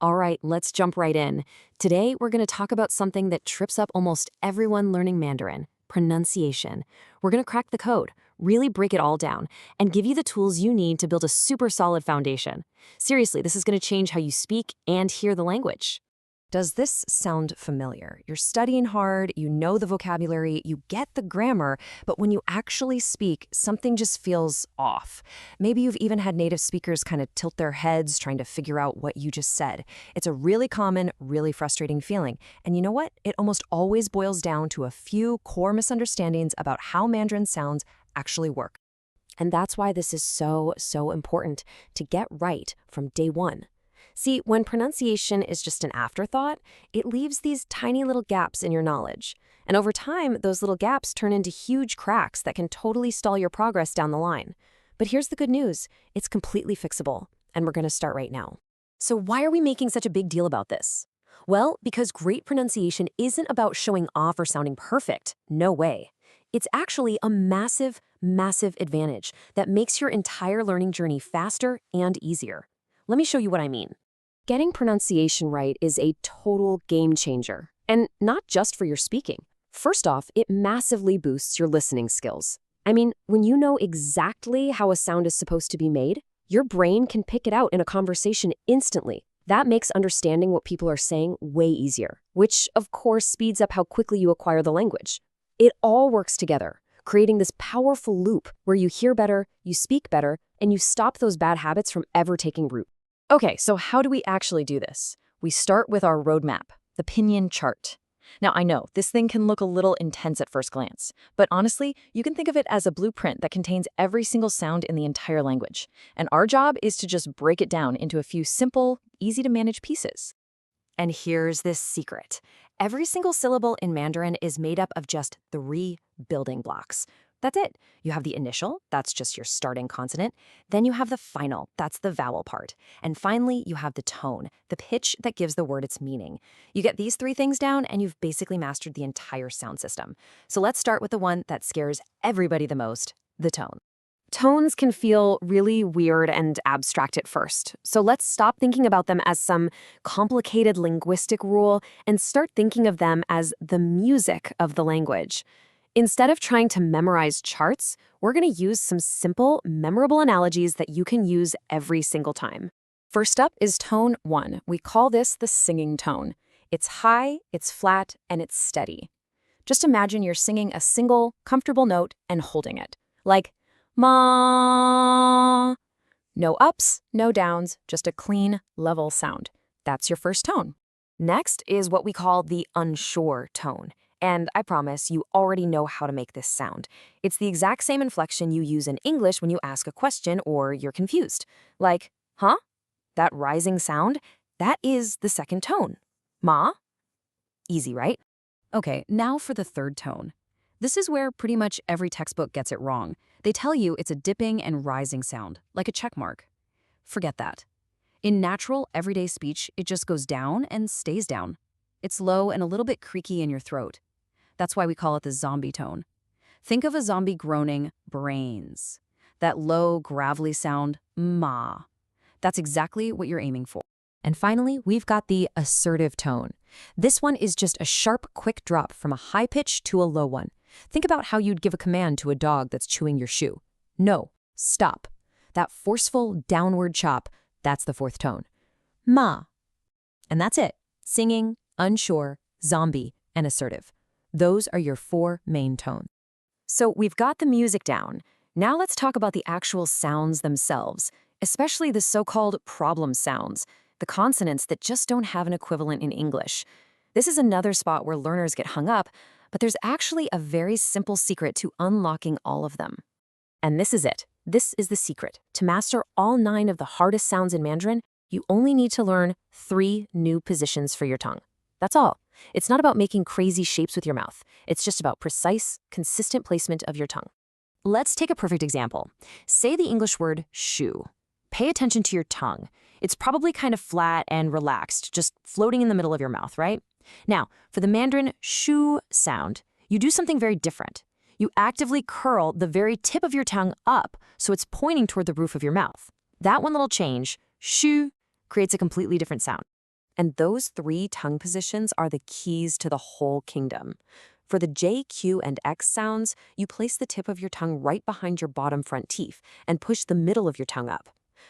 All right, let's jump right in. Today, we're going to talk about something that trips up almost everyone learning Mandarin: pronunciation. We're going to crack the code, really break it all down, and give you the tools you need to build a super solid foundation. Seriously, this is going to change how you speak and hear the language. Does this sound familiar? You're studying hard, you know the vocabulary, you get the grammar, but when you actually speak, something just feels off. Maybe you've even had native speakers kind of tilt their heads trying to figure out what you just said. It's a really common, really frustrating feeling. And you know what? It almost always boils down to a few core misunderstandings about how Mandarin sounds actually work. And that's why this is so important to get right from day one. See, when pronunciation is just an afterthought, it leaves these tiny little gaps in your knowledge. And over time, those little gaps turn into huge cracks that can totally stall your progress down the line. But here's the good news. It's completely fixable, and we're going to start right now. So why are we making such a big deal about this? Well, because great pronunciation isn't about showing off or sounding perfect. No way. It's actually a massive advantage that makes your entire learning journey faster and easier. Let me show you what I mean. Getting pronunciation right is a total game changer, and not just for your speaking. First off, it massively boosts your listening skills. I mean, when you know exactly how a sound is supposed to be made, your brain can pick it out in a conversation instantly. That makes understanding what people are saying way easier, which of course speeds up how quickly you acquire the language. It all works together, creating this powerful loop where you hear better, you speak better, and you stop those bad habits from ever taking root. Okay, so how do we actually do this? We start with our roadmap, the Pinyin chart. Now, I know this thing can look a little intense at first glance, but honestly, you can think of it as a blueprint that contains every single sound in the entire language. And our job is to just break it down into a few simple, easy-to-manage pieces. And here's this secret. Every single syllable in Mandarin is made up of just 3 building blocks. That's it. You have the initial, that's just your starting consonant. Then you have the final, that's the vowel part. And finally, you have the tone, the pitch that gives the word its meaning. You get these 3 things down, and you've basically mastered the entire sound system. So let's start with the one that scares everybody the most, the tone. Tones can feel really weird and abstract at first, so let's stop thinking about them as some complicated linguistic rule and start thinking of them as the music of the language. Instead of trying to memorize charts, we're going to use some simple, memorable analogies that you can use every single time. First up is tone 1. We call this the singing tone. It's high, it's flat, and it's steady. Just imagine you're singing a single, comfortable note and holding it. Like, ma. No ups, no downs, just a clean, level sound. That's your first tone. Next is what we call the unsure tone. And I promise you already know how to make this sound. It's the exact same inflection you use in English when you ask a question or you're confused. Like, huh? That rising sound? That is the second tone. Ma? Easy, right? Okay, now for the third tone. This is where pretty much every textbook gets it wrong. They tell you it's a dipping and rising sound, like a check mark. Forget that. In natural, everyday speech, it just goes down and stays down. It's low and a little bit creaky in your throat. That's why we call it the zombie tone. Think of a zombie groaning brains. That low, gravelly sound, ma. That's exactly what you're aiming for. And finally, we've got the assertive tone. This one is just a sharp, quick drop from a high pitch to a low one. Think about how you'd give a command to a dog that's chewing your shoe. No, stop. That forceful downward chop, that's the fourth tone. Ma. And that's it. Singing, unsure, zombie, and assertive. Those are your 4 main tones. So we've got the music down. Now let's talk about the actual sounds themselves, especially the so-called problem sounds, the consonants that just don't have an equivalent in English. This is another spot where learners get hung up, but there's actually a very simple secret to unlocking all of them. And this is it. This is the secret. To master all 9 of the hardest sounds in Mandarin, you only need to learn 3 new positions for your tongue. That's all. It's not about making crazy shapes with your mouth. It's just about precise, consistent placement of your tongue. Let's take a perfect example. Say the English word shoe. Pay attention to your tongue. It's probably kind of flat and relaxed, just floating in the middle of your mouth, right? Now, for the Mandarin shu sound, you do something very different. You actively curl the very tip of your tongue up so it's pointing toward the roof of your mouth. That one little change, shu, creates a completely different sound. And those three tongue positions are the keys to the whole kingdom. For the J, Q, and X sounds, you place the tip of your tongue right behind your bottom front teeth and push the middle of your tongue up.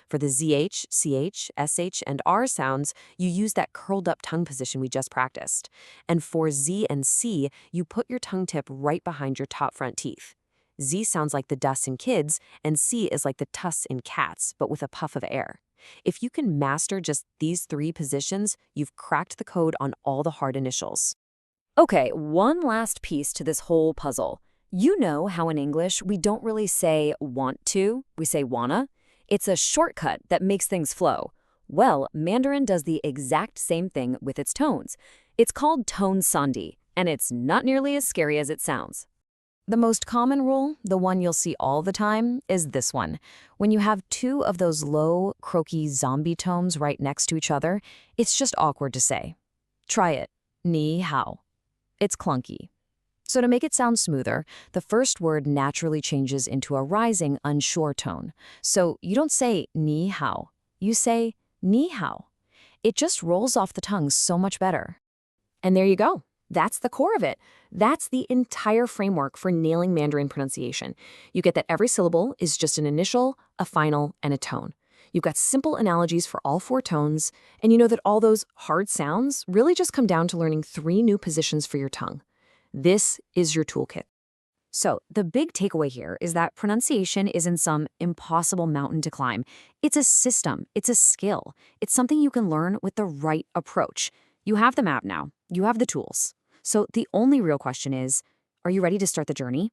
For the ZH, CH, SH, and R sounds, you use that curled up tongue position we just practiced. And for Z and C, you put your tongue tip right behind your top front teeth. Z sounds like the dust in kids, and C is like the tusks in cats, but with a puff of air. If you can master just these three positions, you've cracked the code on all the hard initials. Okay, one last piece to this whole puzzle. You know how in English we don't really say want to, we say wanna? It's a shortcut that makes things flow. Well, Mandarin does the exact same thing with its tones. It's called tone sandhi, and it's not nearly as scary as it sounds. The most common rule, the one you'll see all the time, is this one. When you have two of those low, croaky zombie tones right next to each other, it's just awkward to say. Try it. Ni hao. It's clunky. So to make it sound smoother, the first word naturally changes into a rising, unsure tone. So you don't say ni hao, you say ni hao. It just rolls off the tongue so much better. And there you go. That's the core of it. That's the entire framework for nailing Mandarin pronunciation. You get that every syllable is just an initial, a final, and a tone. You've got simple analogies for all four tones, and you know that all those hard sounds really just come down to learning three new positions for your tongue. This is your toolkit. So the big takeaway here is that pronunciation isn't some impossible mountain to climb. It's a system. It's a skill. It's something you can learn with the right approach. You have the map now. You have the tools. So the only real question is, are you ready to start the journey?